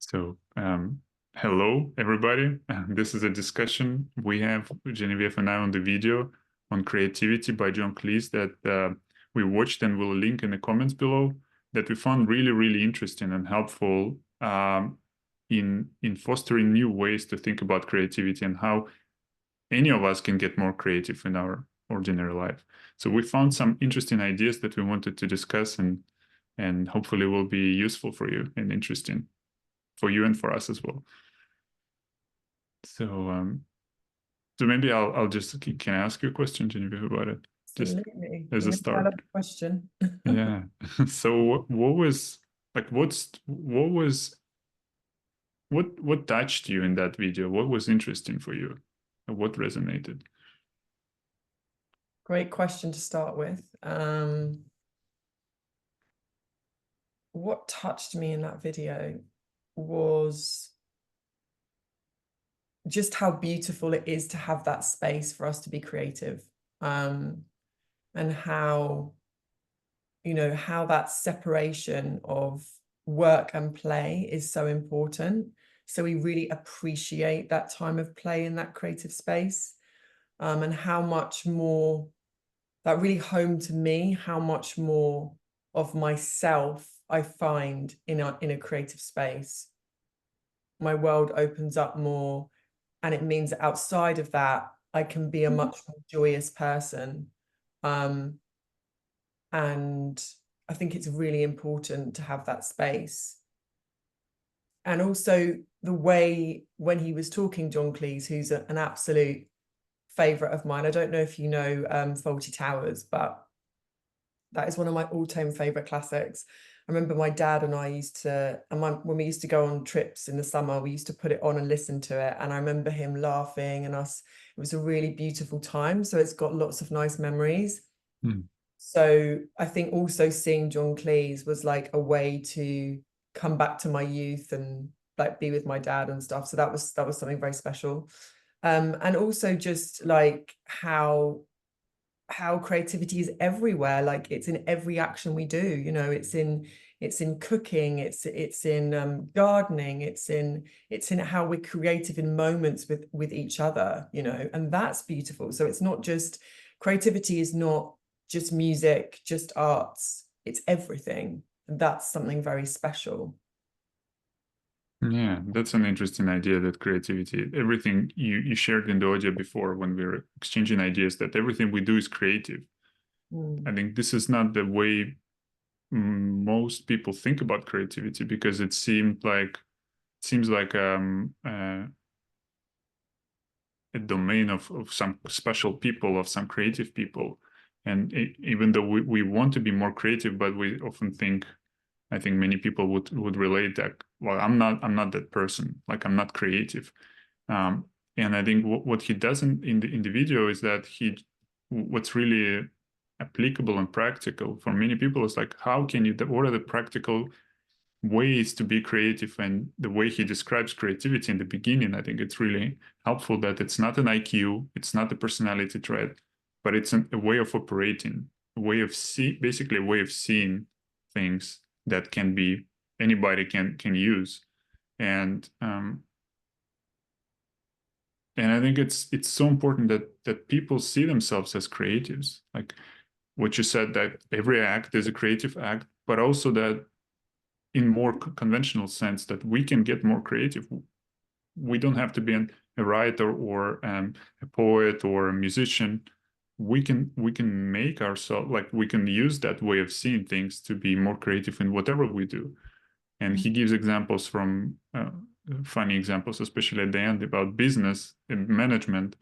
So, hello, everybody. This is a discussion we have, Genevieve and I, on the video on creativity by John Cleese that we watched and will link in the comments below, that we found really, really interesting and helpful in fostering new ways to think about creativity and how any of us can get more creative in our ordinary life. So we found some interesting ideas that we wanted to discuss and hopefully will be useful for you and interesting for you and for us as well. So maybe I'll just, can I ask you a question, Genevieve, about it? Just Absolutely. as a start. Question. Yeah. So what touched you in that video? What was interesting for you? What resonated? Great question to start with. What touched me in that video was just how beautiful it is to have that space for us to be creative. And how, how that separation of work and play is so important. So we really appreciate that time of play in that creative space, and how much more that really honed to me, how much more of myself I find in a creative space. My world opens up more, and it means that outside of that, I can be a much more joyous person. And I think it's really important to have that space. And also the way when he was talking, John Cleese, who's an absolute favorite of mine. I don't know if you know Fawlty Towers, but that is one of my all-time favorite classics. I remember my dad and I used to, when we used to go on trips in the summer, we used to put it on and listen to it. And I remember him laughing and us. It was a really beautiful time. So it's got lots of nice memories. So I think also seeing John Cleese was like a way to come back to my youth and like be with my dad and stuff. So that was something very special. And also just like how creativity is everywhere. Like it's in every action we do, it's in cooking, it's in gardening, it's in how we're creative in moments with each other, and that's beautiful. So it's not just, creativity is not just music, just arts, it's everything. And that's something very special. Yeah, that's an interesting idea, that creativity, everything you shared in the audio before when we were exchanging ideas, that everything we do is creative. I think this is not the way most people think about creativity, because it seems like a domain of some special people, of some creative people. And even though we want to be more creative, but we often think, I think many people would relate that, well, I'm not that person, like I'm not creative. And I think what he does in the video is that what's really applicable and practical for many people is like, how can you, what are the practical ways to be creative? And the way he describes creativity in the beginning, I think it's really helpful, that it's not an IQ, it's not a personality trait, but it's a way of operating, a way of basically a way of seeing things that can be, anybody can use. And I think it's so important that people see themselves as creatives. Like what you said, that every act is a creative act, but also that in more conventional sense, that we can get more creative. We don't have to be a writer or a poet or a musician. We can make ourselves, like we can use that way of seeing things to be more creative in whatever we do. And he gives examples from funny examples, especially at the end, about business and management.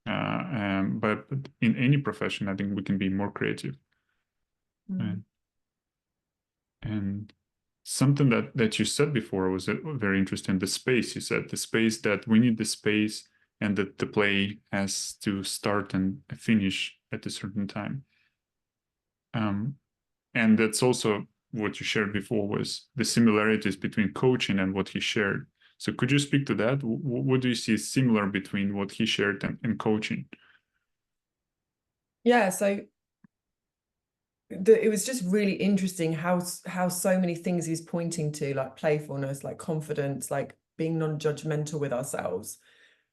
But in any profession, I think we can be more creative. And something that you said before was very interesting. The space, you said, the space, that we need the space, and that the play has to start and finish at a certain time. And that's also what you shared before, was the similarities between coaching and what he shared. So could you speak to that? What do you see similar between what he shared and coaching? Yeah, so it was just really interesting how so many things he's pointing to, like playfulness, like confidence, like being non-judgmental with ourselves,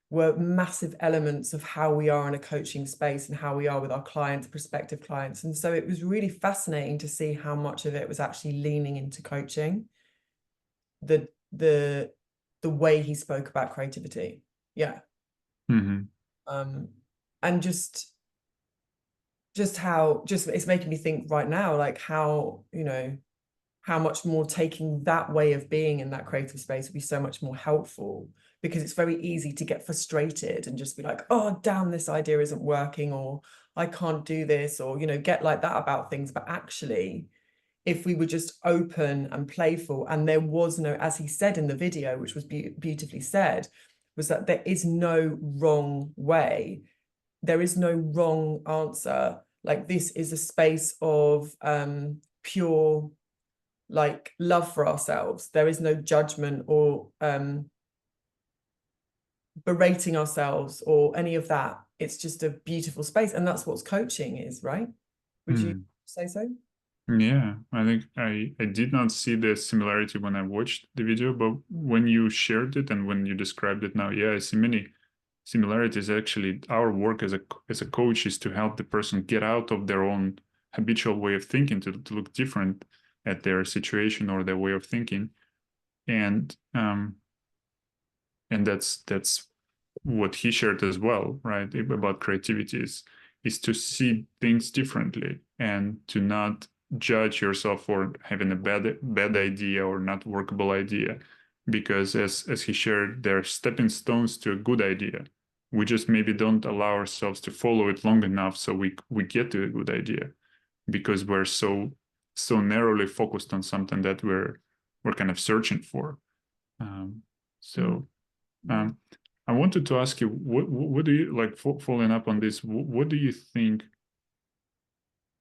were massive elements of how we are in a coaching space and how we are with our clients, prospective clients. And so it was really fascinating to see how much of it was actually leaning into coaching, the way he spoke about creativity. Yeah. Mm-hmm. And just how it's making me think right now, like how, you know, how much more taking that way of being in that creative space would be so much more helpful, because it's very easy to get frustrated and just be like, oh, damn, this idea isn't working, or I can't do this, or, you know, get like that about things. But actually, if we were just open and playful, and there was no, as he said in the video, which was beautifully said, was that there is no wrong way. There is no wrong answer. Like, this is a space of pure, like, love for ourselves. There is no judgment or berating ourselves or any of that. It's just a beautiful space, and that's what coaching is, right? Would you say so? Yeah, I think I did not see the similarity when I watched the video, but when you shared it and when you described it now, yeah, I see many similarities. Actually, our work as a coach is to help the person get out of their own habitual way of thinking, to look different at their situation or their way of thinking, and that's what he shared as well, right? About creativity is to see things differently and to not judge yourself for having a bad idea or not workable idea, because as he shared, they're stepping stones to a good idea. We just maybe don't allow ourselves to follow it long enough so we get to a good idea, because we're so narrowly focused on something that we're kind of searching for. So I wanted to ask you, what do you like, following up on this, what do you think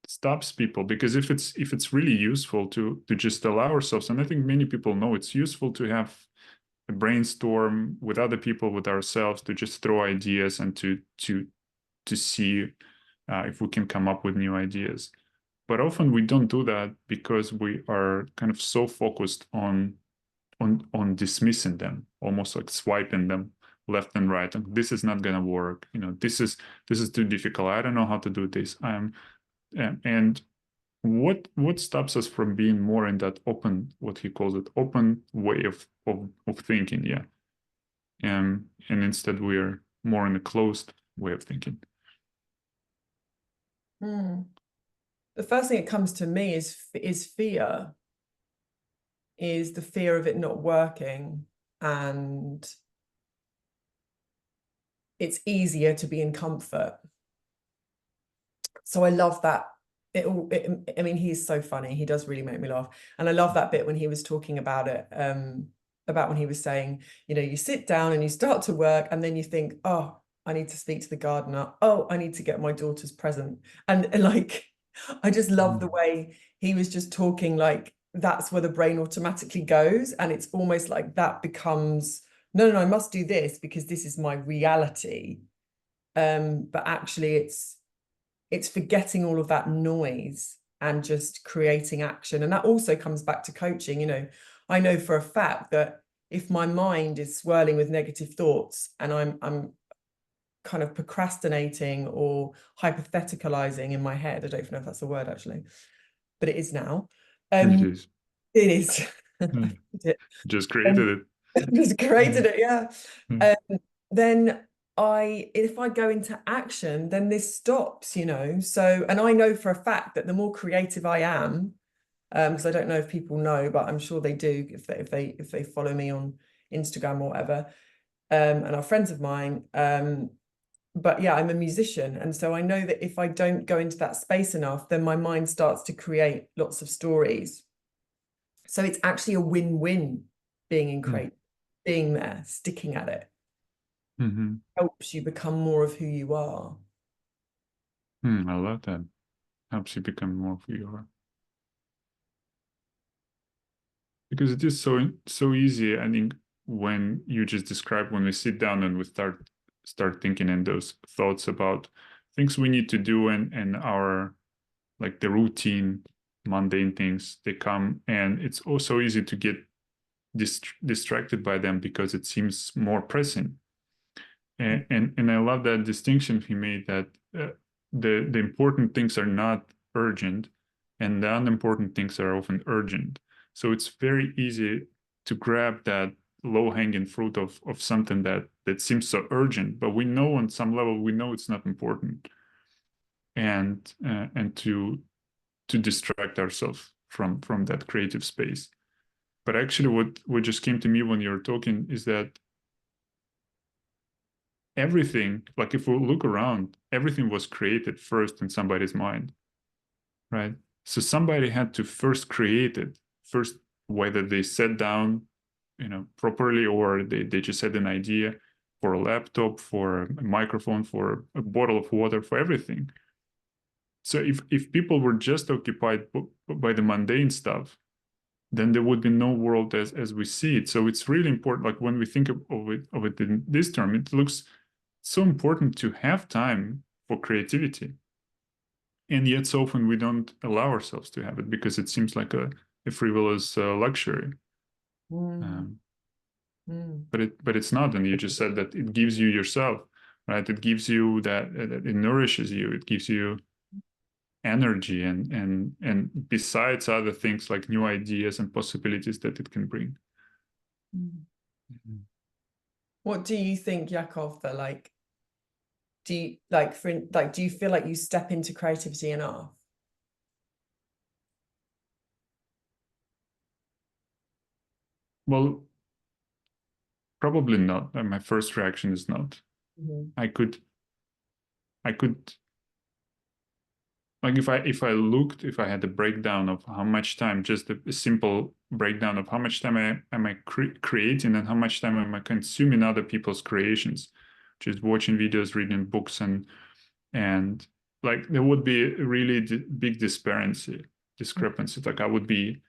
stops people? Because if it's really useful to just allow ourselves, and I think many people know it's useful to have a brainstorm with other people, with ourselves, to just throw ideas and to see if we can come up with new ideas. But often we don't do that because we are kind of so focused on dismissing them, almost like swiping them left and right. And this is not going to work. You know, this is too difficult. I don't know how to do this. And what stops us from being more in that open, what he calls it, open way of thinking? Yeah. And instead we are more in a closed way of thinking. The first thing that comes to me is fear. Is the fear of it not working, and it's easier to be in comfort. So I love that. I mean, he's so funny. He does really make me laugh. And I love that bit when he was talking about it, about when he was saying, you know, you sit down and you start to work, and then you think, oh, I need to speak to the gardener. Oh, I need to get my daughter's present. And like, I just love the way he was just talking, like, that's where the brain automatically goes. And it's almost like that becomes, no, I must do this because this is my reality. But actually it's forgetting all of that noise and just creating action. And that also comes back to coaching. You know, I know for a fact that if my mind is swirling with negative thoughts and I'm kind of procrastinating or hypotheticalizing in my head, I don't know if that's a word actually, but it is now. It is. It is. Just created it. Just created it, yeah. Then if I go into action, then this stops, you know. So, and I know for a fact that the more creative I am, because I don't know if people know, but I'm sure they do if they follow me on Instagram or whatever, and are friends of mine. But yeah, I'm a musician, and so I know that if I don't go into that space enough, then my mind starts to create lots of stories. So it's actually a win-win being in create, being there, sticking at it. Helps you become more of who you are. I love that. Helps you become more of who you are. Because it is so easy, I think, when you just describe, when we sit down and we start thinking in those thoughts about things we need to do and our like the routine, mundane things, they come, and it's also easy to get distracted by them because it seems more pressing. And I love that distinction he made, that the important things are not urgent, and the unimportant things are often urgent. So it's very easy to grab that low-hanging fruit of something that seems so urgent, but we know on some level, we know it's not important, and to distract ourselves from that creative space. But actually what just came to me when you were talking is that everything, like if we look around, everything was created first in somebody's mind, right? So somebody had to first create it first, whether they sat down, properly, or they just had an idea for a laptop, for a microphone, for a bottle of water, for everything. So if people were just occupied by the mundane stuff, then there would be no world as we see it. So it's really important. Like when we think of it in this term, it looks so important to have time for creativity. And yet so often we don't allow ourselves to have it because it seems like a frivolous luxury. But it's not. And you just said that it gives you yourself, right? It gives you that, it nourishes you. It gives you energy, and besides other things like new ideas and possibilities that it can bring. What do you think, Yakov, that like, do you do you feel like you step into creativity enough? Well, probably not. My first reaction is not. I could like if I had a breakdown of how much time, just a simple breakdown of how much time am I creating and how much time am I consuming other people's creations, just watching videos, reading books, and like there would be a really big discrepancy. Like I would be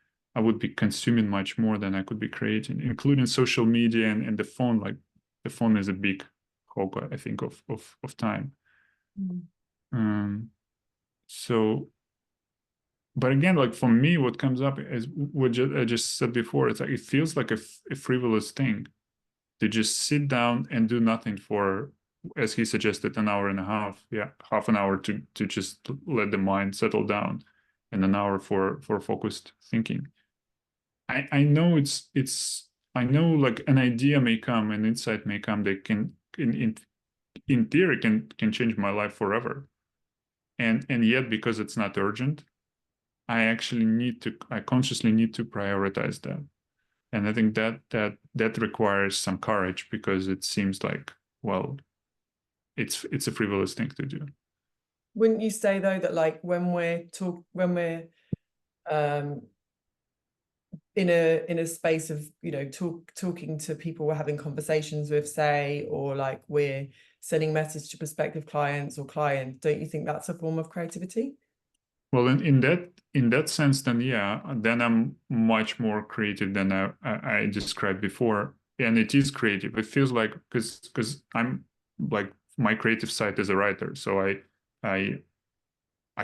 consuming much more than I could be creating, including social media and the phone. Like the phone is a big hog, I think, of time. So, but again, like for me, what comes up is what I just said before. It's like it feels like a frivolous thing to just sit down and do nothing for, as he suggested, an hour and a half. Yeah, half an hour to just let the mind settle down, and an hour for focused thinking. I know I know like an idea may come, an insight may come that can in theory can change my life forever. And yet, because it's not urgent, I consciously need to prioritize that. And I think that requires some courage, because it seems like, well, it's a frivolous thing to do. Wouldn't you say though that like when we're in a space of talking to people we're having conversations with, say, or like we're sending message to prospective clients or clients, don't you think that's a form of creativity? Well, in that sense, then yeah, then I'm much more creative than I described before, and it is creative. It feels like, because I'm like, my creative side as a writer, so I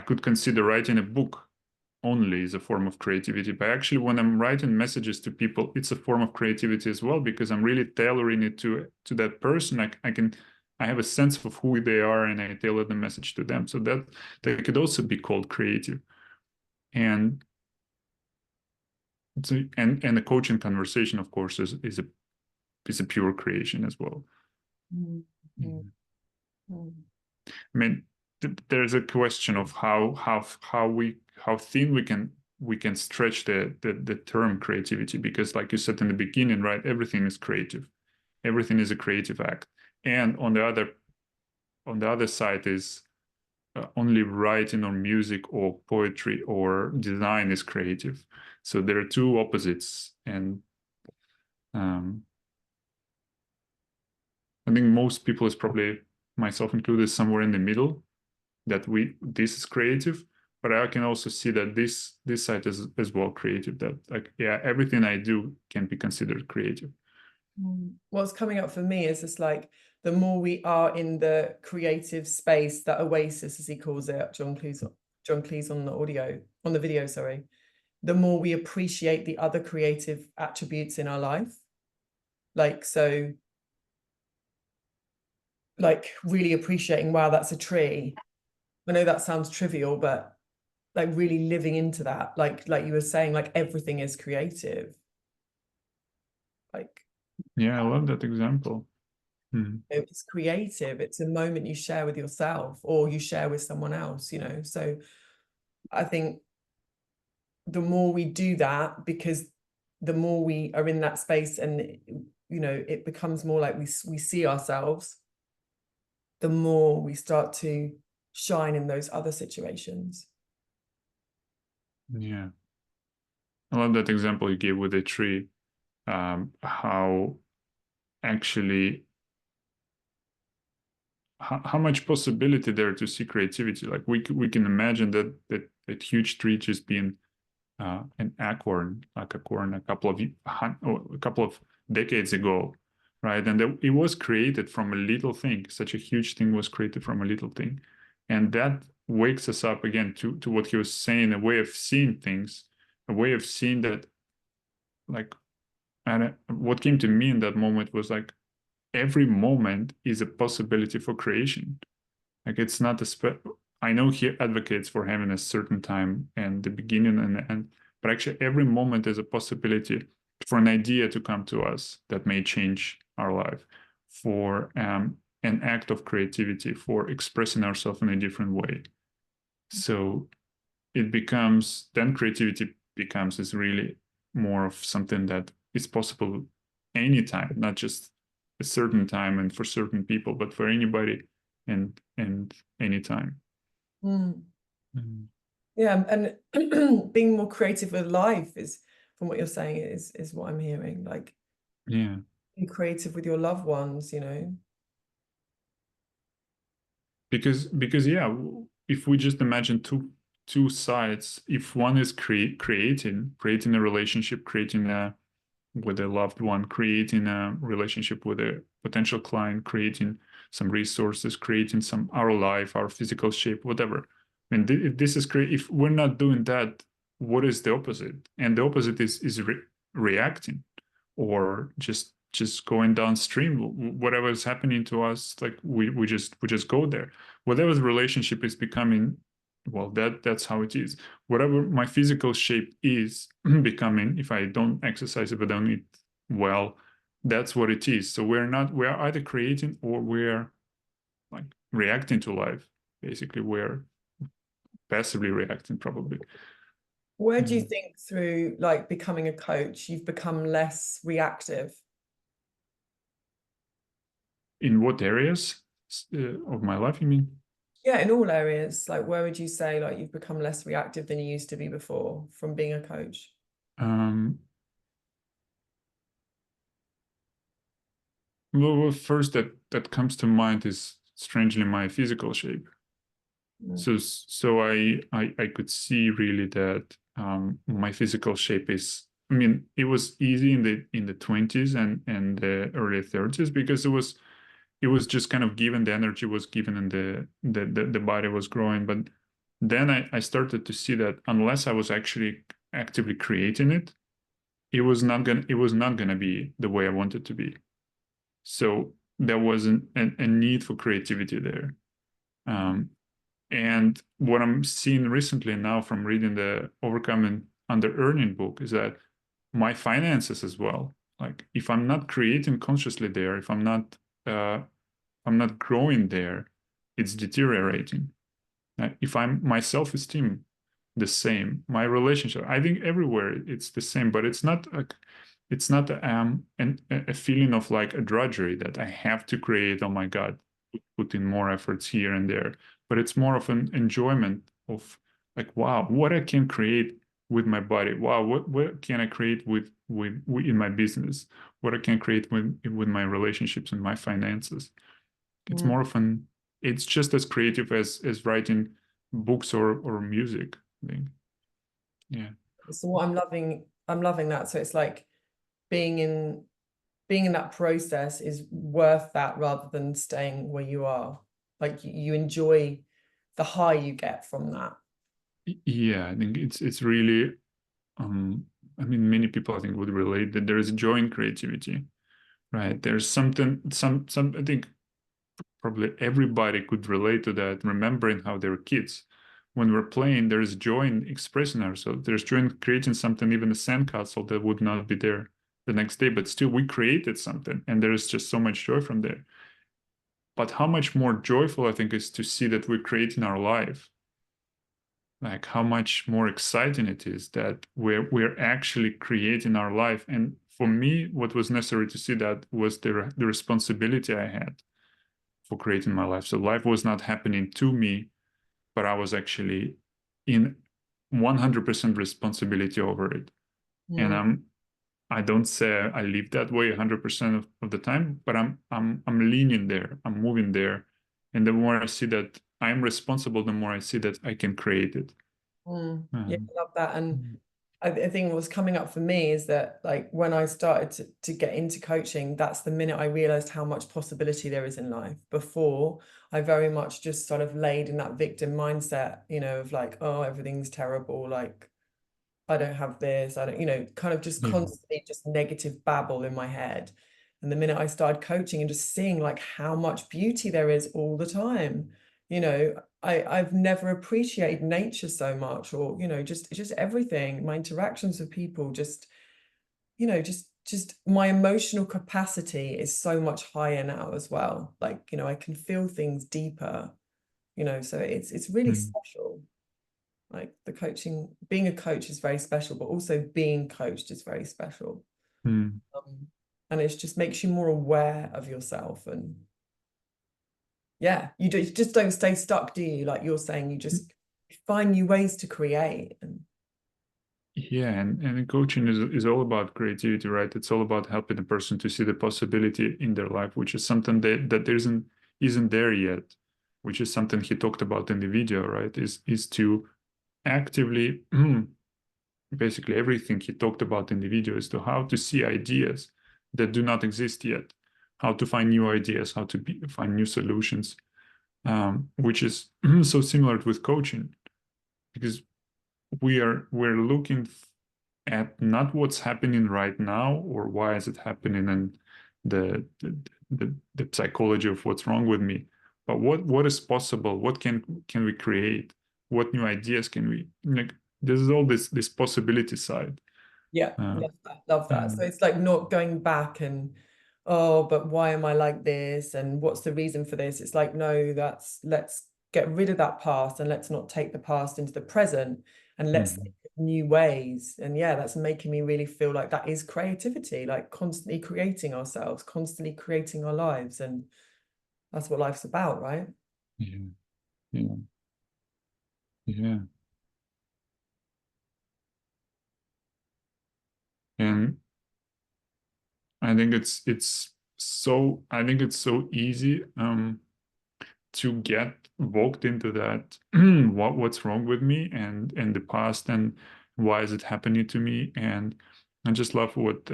could consider writing a book only is a form of creativity. But actually, when I'm writing messages to people, it's a form of creativity as well, because I'm really tailoring it to that person. I have a sense of who they are, and I tailor the message to them. So that could also be called creative. And and the coaching conversation, of course, is a pure creation as well. I mean, there's a question of how thin we can stretch the term creativity, because like you said in the beginning, right, everything is creative. Everything is a creative act. And on the other side is only writing or music or poetry or design is creative. So there are two opposites. And I think most people, is probably myself included, somewhere in the middle, that this is creative. But I can also see that this side is as well creative, that like, yeah, everything I do can be considered creative. What's coming up for me is just like, the more we are in the creative space, that oasis, as he calls it, John Cleese, John Cleese on the video, sorry, the more we appreciate the other creative attributes in our life. Like, so, like really appreciating, wow, that's a tree. I know that sounds trivial, but like really living into that, like you were saying, like everything is creative. Like, Yeah, I love that example. it's creative. It's a moment you share with yourself or you share with someone else, So I think the more we do that, because the more we are in that space and, it becomes more like we see ourselves, the more we start to shine in those other situations. Yeah. I love that example you gave with the tree. How actually how much possibility there to see creativity. Like we can imagine that huge tree just being an acorn, like a corn a couple of decades ago, right? And it was created from a little thing. Such a huge thing was created from a little thing, and that wakes us up again to what he was saying, a way of seeing things, a way of seeing that, like, and what came to me in that moment was like every moment is a possibility for creation. Like it's not I know he advocates for having a certain time and the beginning and the end, but actually every moment is a possibility for an idea to come to us that may change our life, for an act of creativity, for expressing ourselves in a different way. So then creativity becomes is really more of something that is possible anytime, not just a certain time and for certain people, but for anybody and anytime. Mm. Yeah, and being more creative with life is, from what you're saying, is what I'm hearing. Like, yeah, be creative with your loved ones, because yeah, if we just imagine two sides, if one is creating a relationship, creating a with a loved one, creating a relationship with a potential client, creating some resources, creating our life, our physical shape, whatever. I mean, if this is great, if we're not doing that, what is the opposite? And the opposite is reacting, or just going downstream. Whatever is happening to us, like we just go there. Whatever the relationship is becoming, well, that's how it is. Whatever my physical shape is becoming, if I don't exercise, if I don't eat well, that's what it is. So we're either creating or we're like reacting to life. Basically, we're passively reacting probably. Where do you think through like becoming a coach, you've become less reactive? In what areas of my life, you mean? Yeah, in all areas. Like, where would you say like you've become less reactive than you used to be before from being a coach? Um, well, first that comes to mind is strangely my physical shape. So I could see really that my physical shape is. I mean, it was easy in the 20s and the early 30s because it was just kind of given, the energy was given, and the body was growing. But then I started to see that unless I was actually actively creating it, it was not gonna be the way I wanted to be. So there was a need for creativity there. And what I'm seeing recently now from reading the Overcoming Under Earning book is that my finances as well, like if I'm not creating consciously there, if I'm not growing there, it's deteriorating. If my self-esteem the same, my relationship, I think everywhere it's the same, but it's not a feeling of like a drudgery that I have to create. Oh my God, put in more efforts here and there, but it's more of an enjoyment of like, wow, what I can create with my body. Wow, what can I create with in my business? What I can create with my relationships and my finances. It's more of it's just as creative as writing books or music, I think. Yeah. So what I'm loving that. So it's like being in that process is worth that rather than staying where you are. Like you enjoy the high you get from that. Yeah, I think it's really I mean, many people I think would relate that there is joy in creativity, right? There's something, some I think probably everybody could relate to that, remembering how they were kids. When we're playing, there's joy in expressing ourselves. There's joy in creating something, even a sandcastle that would not be there the next day, but still we created something, and there is just so much joy from there. But how much more joyful I think is to see that we're creating our life, like how much more exciting it is that we're actually creating our life. And for me, what was necessary to see that was the responsibility I had for creating my life. So life was not happening to me, but I was actually in 100% responsibility over it. And Mm. I don't say I live that way 100% of the time, but I'm leaning there, I'm moving there. And the more I see that I'm responsible, the more I see that I can create it. Yeah, Um, I love that. And I think what's coming up for me is that like when I started to get into coaching, that's the minute I realized how much possibility there is in life. Before, I very much just sort of laid in that victim mindset, you know, of like, oh, everything's terrible, like I don't have this, I don't, you know, kind of just yeah. constantly just negative babble in my head. And the minute I started coaching and just seeing like how much beauty there is all the time, you know, I've never appreciated nature so much, or, you know, just everything, my interactions with people, just, you know, just my emotional capacity is so much higher now as well. Like, you know, I can feel things deeper, you know, so it's really Mm, special. Like the coaching, being a coach is very special, but also being coached is very special. mm. And it just makes you more aware of yourself. And yeah, you just don't stay stuck, do you? Like you're saying, you just find new ways to create. And Yeah, and coaching is all about creativity, right? It's all about helping the person to see the possibility in their life, which is something that there isn't there yet, which is something he talked about in the video, right? Is to actively basically everything he talked about in the video is to how to see ideas that do not exist yet, how to find new ideas, how to find new solutions, which is so similar with coaching because we're looking at not what's happening right now or why is it happening and the psychology of what's wrong with me, but what is possible, what can we create, what new ideas can we like. This is all this possibility side. yeah, uh, love that, love that. So um, it's like not going back and, oh, but why am I like this? And what's the reason for this? It's like, no, let's get rid of that past and let's not take the past into the present and let's think mhm. of new ways. And yeah, that's making me really feel like that is creativity, like constantly creating ourselves, constantly creating our lives. And that's what life's about, right? Yeah, yeah, yeah. And I think it's so easy to get walked into that what's wrong with me and the past and why is it happening to me. And I just love what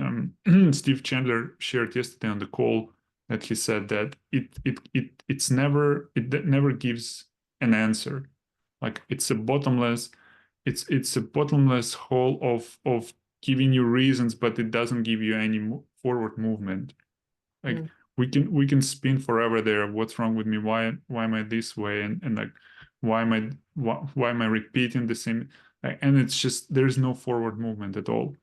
Steve Chandler shared yesterday on the call, that he said that it never gives an answer, like it's a bottomless hole of giving you reasons, but it doesn't give you any forward movement. Like Mm, we can spin forever there. What's wrong with me? Why am I this way? And like why am I repeating the same? And it's just there's no forward movement at all.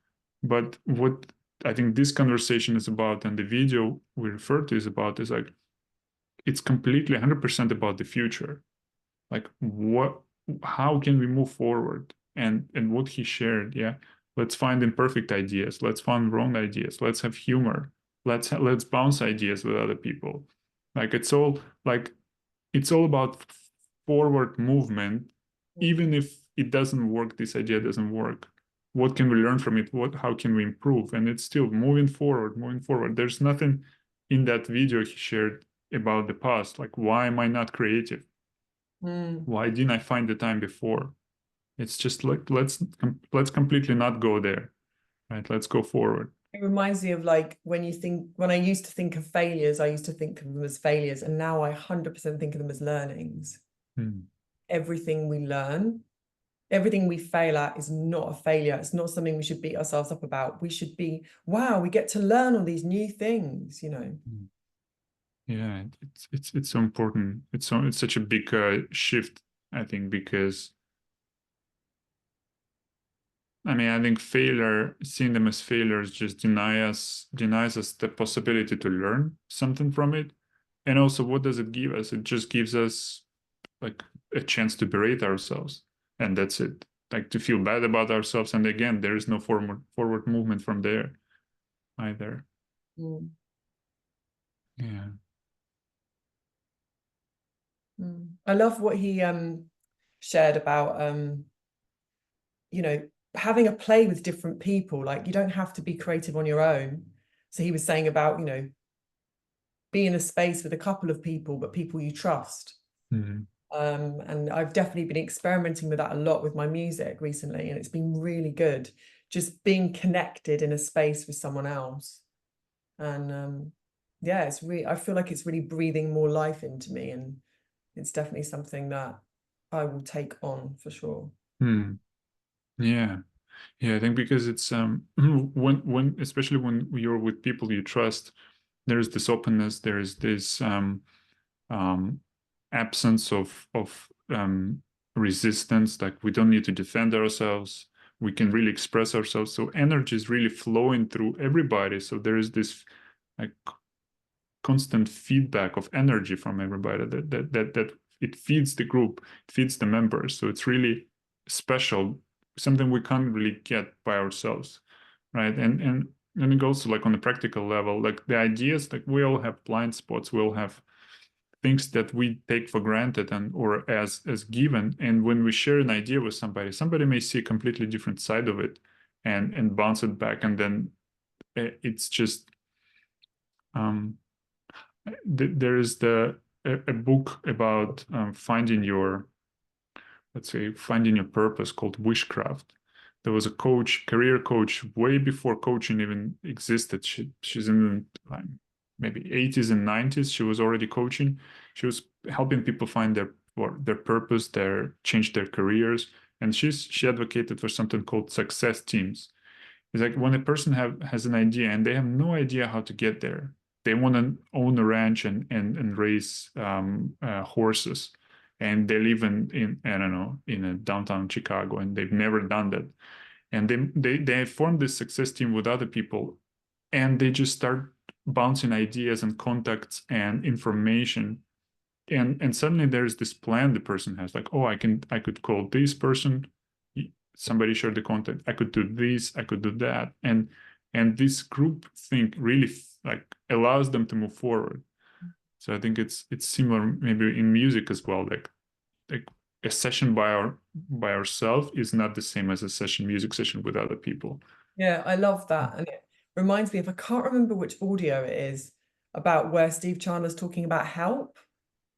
But what I think this conversation is about, and the video we refer to is about, is like it's completely 100% about the future. Like how can we move forward? And what he shared, yeah, let's find imperfect ideas, let's find wrong ideas, let's have humor, let's bounce ideas with other people. Like it's all about forward movement. mm, Even if it doesn't work, this idea doesn't work, what can we learn from it, how can we improve? And it's still moving forward. There's nothing in that video he shared about the past, like why am I not creative, mm. why didn't I find the time before? It's just like let's completely not go there, right? Let's go forward. It reminds me of like when I used to think of failures, I used to think of them as failures, and now I 100% think of them as learnings. Hmm. Everything we learn Everything we fail at is not a failure. It's not something we should beat ourselves up about. We should be, wow, we get to learn all these new things, you know. Yeah, it's so important. It's such a big shift, I think, because I mean, I think seeing them as failures just denies us the possibility to learn something from it. And also, what does it give us? It just gives us like a chance to berate ourselves, and that's it. Like to feel bad about ourselves, and again, there is no forward movement from there either. Mm. Yeah. I love what he shared about you know, having a play with different people. Like you don't have to be creative on your own. So he was saying about, you know, be in a space with a couple of people, but people you trust. Mm. And I've definitely been experimenting with that a lot with my music recently, and it's been really good. Just being connected in a space with someone else. And yeah, it's really, I feel like it's really breathing more life into me, and it's definitely something that I will take on for sure. Mm. Yeah. Yeah, I think because it's when especially when you're with people you trust, there's this openness, there's this um, absence of resistance. Like we don't need to defend ourselves. We can really express ourselves. So energy is really flowing through everybody. So there is this like constant feedback of energy from everybody that it feeds the group, it feeds the members. So it's really special, something we can't really get by ourselves, right? And it goes like on a practical level, like the ideas, like we all have blind spots, we all have things that we take for granted and or as given. And when we share an idea with somebody may see a completely different side of it and bounce it back. And then it's just there is a book about finding your, let's say, finding your purpose called Wishcraft. There was a coach, career coach, way before coaching even existed. She's in maybe 80s and 90s. She was already coaching. She was helping people find their purpose, change their careers, and she advocated for something called success teams. It's like when a person has an idea and they have no idea how to get there. They want to own a ranch and raise horses, and they live in I don't know, in a downtown Chicago, and they've never done that. And they form this success team with other people, and they just start bouncing ideas and contacts and information, and suddenly there's this plan the person has, like, oh, I could call this person, somebody shared the contact, I could do this, I could do that, and this group thing really like allows them to move forward. So I think it's similar maybe in music as well, like a session by ourselves is not the same as a music session with other people. Yeah, I love that. And it reminds me of, I can't remember which audio it is, about where Steve Chandler's talking about help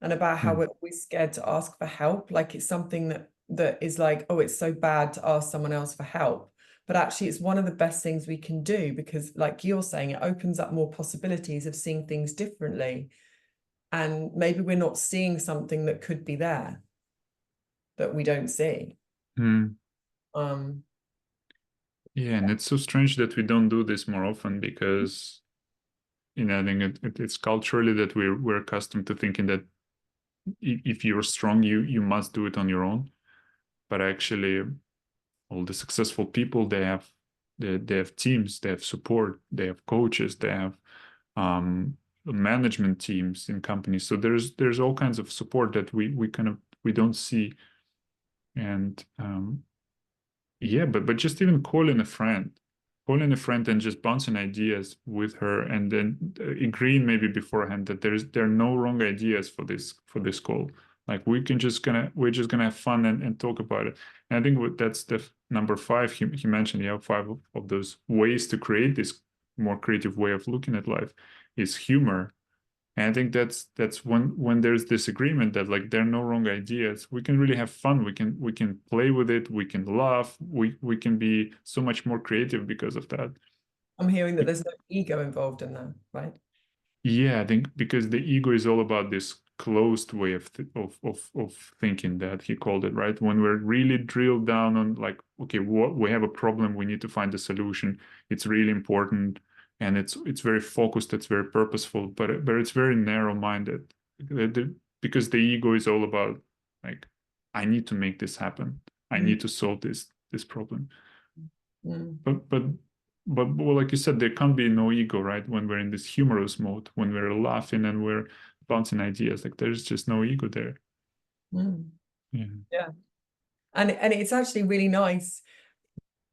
and about how Hmm. we're always scared to ask for help. Like it's something that is like, oh, it's so bad to ask someone else for help. But actually, it's one of the best things we can do because, like you're saying, it opens up more possibilities of seeing things differently. And maybe we're not seeing something that could be there that we don't see. Hmm. Um, Yeah, and it's so strange that we don't do this more often because I think it's culturally that we're accustomed to thinking that if you're strong, you must do it on your own. But actually, all the successful people they have teams, they have support, they have coaches, they have management teams in companies. So there's all kinds of support that we kind of we don't see. And yeah, but just even calling a friend and just bouncing ideas with her, and then agreeing maybe beforehand that there are no wrong ideas for this call. Like we're just gonna have fun and talk about it. And I think that's the number five he mentioned. Yeah, five of those ways to create this more creative way of looking at life is humor. And I think that's when there's this agreement that like there are no wrong ideas. We can really have fun. We can play with it. We can laugh. We can be so much more creative because of that. I'm hearing that there's no ego involved in that, right? Yeah, I think because the ego is all about this closed way of thinking, that he called it, right? When we're really drilled down on like, okay, we have a problem, we need to find a solution. It's really important, and it's very focused, it's very purposeful, but it's very narrow-minded, because the ego is all about like, I need to make this happen. I need to solve this problem. But well, like you said, there can't be no ego, right? When we're in this humorous mode, when we're laughing and we're bouncing ideas, like there's just no ego there. Yeah. And it's actually really nice.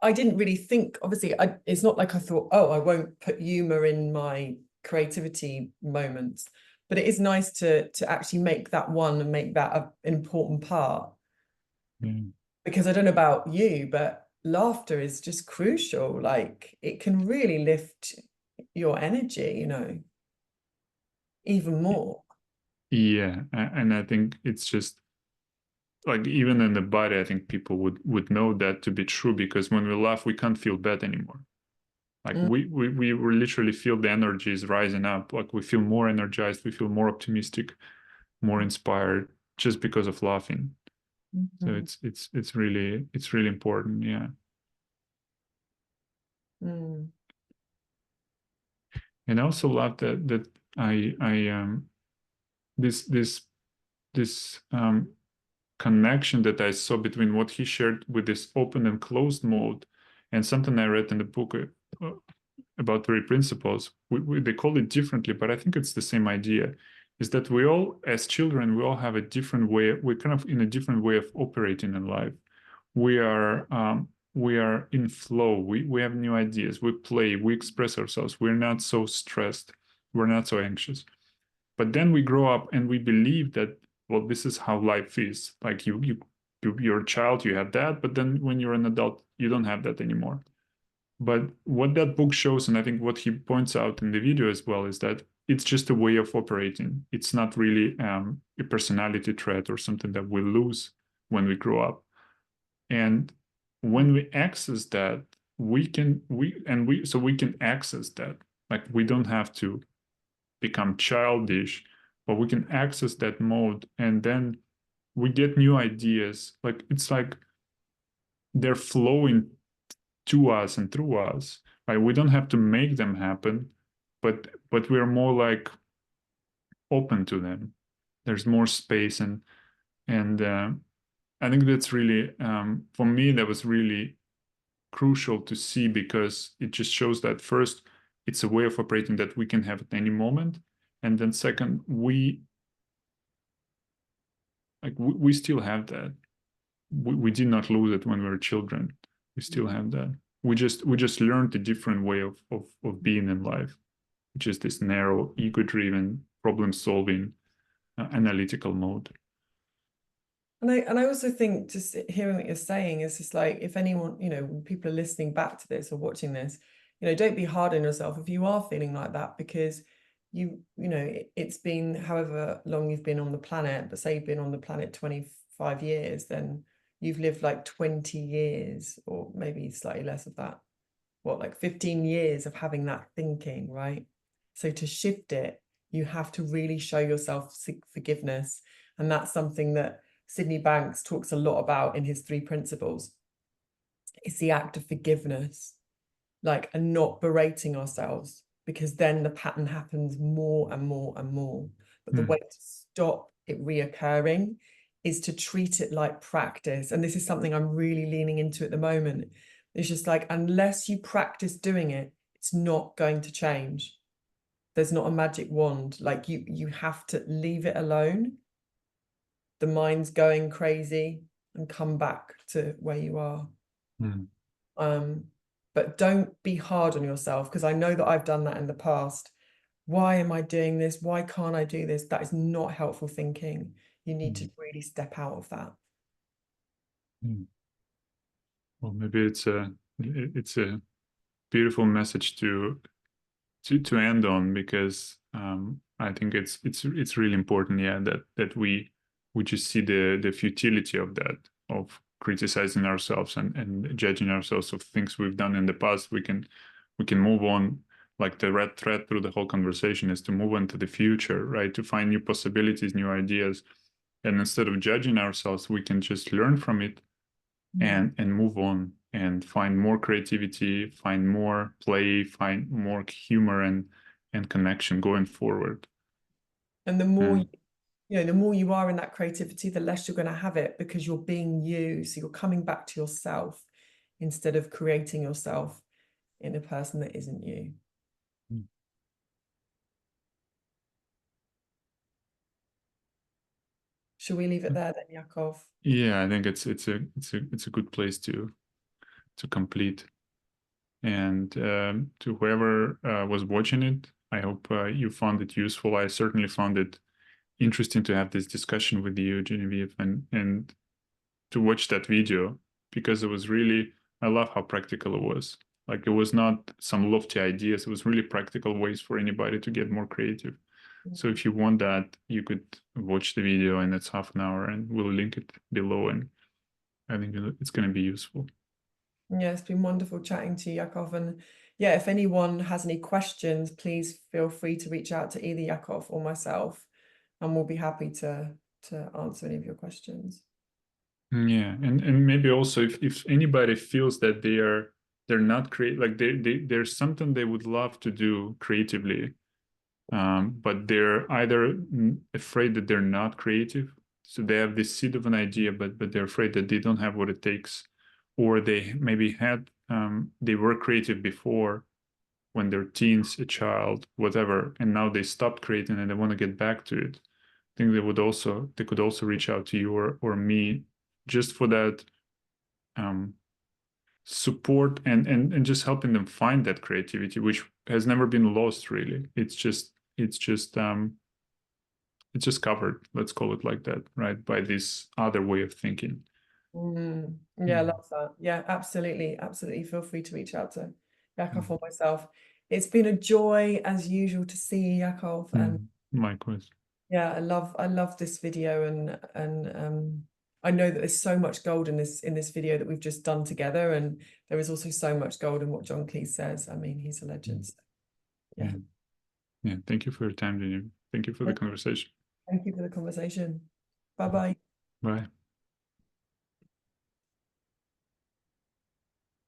I didn't really think, obviously, it's not like I thought, oh, I won't put humor in my creativity moments, but it is nice to actually make that one and make that an important part. Because I don't know about you, but laughter is just crucial. Like it can really lift your energy, you know, even more. Yeah, and I think it's just like, even in the body, I think people would know that to be true, because when we laugh, we can't feel bad anymore. Like we literally feel the energy is rising up. Like we feel more energized, we feel more optimistic, more inspired, just because of laughing. So it's really important. Yeah. And I also love that this connection that I saw between what he shared with this open and closed mode, and something I read in the book about three principles. They call it differently, but I think it's the same idea. Is that we all, as children, we all have a different way. We're kind of in a different way of operating in life. We are in flow. We have new ideas. We play. We express ourselves. We're not so stressed. We're not so anxious. But then we grow up and we believe that, well, this is how life is. Like you're a child, you have that, but then when you're an adult, you don't have that anymore. But what that book shows, and I think what he points out in the video as well, is that it's just a way of operating. It's not really a personality trait or something that we lose when we grow up. And when we access that, we can access that. Like we don't have to become childish, but we can access that mode, and then we get new ideas. Like it's like they're flowing to us and through us, right? We don't have to make them happen, but we're more like open to them. There's more space, and I think that's really for me, that was really crucial to see, because it just shows that first, it's a way of operating that we can have at any moment, and then second, we still have that. We did not lose it when we were children. We still have that. We just learned a different way of being in life, which is this narrow, ego-driven, problem-solving, analytical mode. And I also think, just hearing what you're saying, is just like, if anyone, you know, when people are listening back to this or watching this, you know, don't be hard on yourself if you are feeling like that, because you know, it's been however long you've been on the planet, but say you've been on the planet 25 years, then you've lived like 20 years, or maybe slightly less of that. What, like 15 years of having that thinking, right? So to shift it, you have to really show yourself forgiveness. And that's something that Sydney Banks talks a lot about in his 3 principles. It's the act of forgiveness, like, and not berating ourselves, because then the pattern happens more and more and more. But the way to stop it reoccurring is to treat it like practice. And this is something I'm really leaning into at the moment. It's just like, unless you practice doing it, it's not going to change. There's not a magic wand. Like you have to leave it alone. The mind's going crazy, and come back to where you are. But don't be hard on yourself, because I know that I've done that in the past. Why am I doing this? Why can't I do this? That is not helpful thinking. You need to really step out of that. Well, maybe it's a beautiful message to end on, because I think it's really important, yeah, that we just see the futility of that, of criticizing ourselves and judging ourselves of things we've done in the past. We can move on like the red thread through the whole conversation is to move into the future, right? To find new possibilities, new ideas. And instead of judging ourselves, we can just learn from it and move on and find more creativity, find more play, find more humor and connection going forward. And the more And the more you are in that creativity, the less you're going to have it, because you're being you. So you're coming back to yourself instead of creating yourself in a person that isn't you. Shall we leave it there then, Yakov? yeah, I think it's a good place to complete. And to whoever was watching it, I hope you found it useful. I certainly found it interesting to have this discussion with you, Genevieve, and to watch that video, because it was really, I love how practical it was. Like, it was not some lofty ideas, it was really practical ways for anybody to get more creative. So if you want that, you could watch the video, and it's half an hour, and we'll link it below, and I think it's going to be useful. Yeah, it's been wonderful chatting to you, Yakov. And yeah, if anyone has any questions, please feel free to reach out to either Yakov or myself, and we'll be happy to answer any of your questions. Yeah, and maybe also if anybody feels that they're not like there's something they would love to do creatively, but they're either afraid that they're not creative, so they have this seed of an idea, but they're afraid that they don't have what it takes, or they maybe had they were creative before when they're teens, a child, whatever, and now they stopped creating and they want to get back to it. I think they could also reach out to you or me, just for that support and just helping them find that creativity, which has never been lost really. It's just covered, let's call it like that, right, by this other way of thinking. Yeah, I love that. Yeah, absolutely. Feel free to reach out to Yakov or myself. It's been a joy as usual to see you, Yakov. And likewise. yeah, I love this video, and I know that there's so much gold in this video that we've just done together, and there is also so much gold in what John Cleese says. I mean, he's a legend. So, yeah. Yeah, thank you for your time, Daniel. Thank you for the conversation. Thank you for the conversation. Bye-bye. Bye.